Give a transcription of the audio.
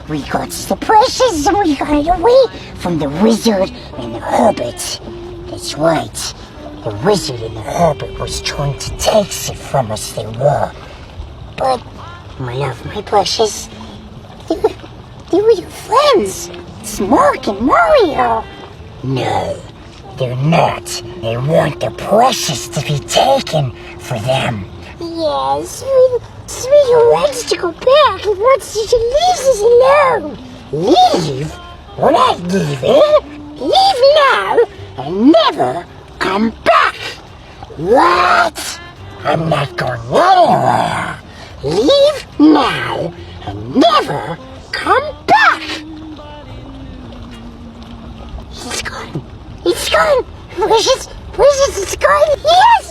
We got the precious and we got it away from the wizard and the hobbit. That's right. The wizard and the hobbit was trying to take it from us, they were. But, my love, my precious, they were your friends. It's Mark and Mario. No, they're not. They want the precious to be taken for them. Yes, Sweetie wants to go back and wants you to leave us alone. Leave? We're not leaving. Leave now and never come back. What? I'm not going anywhere. Leave now and never come back. He's gone. He's gone. Precious, it's gone. Yes!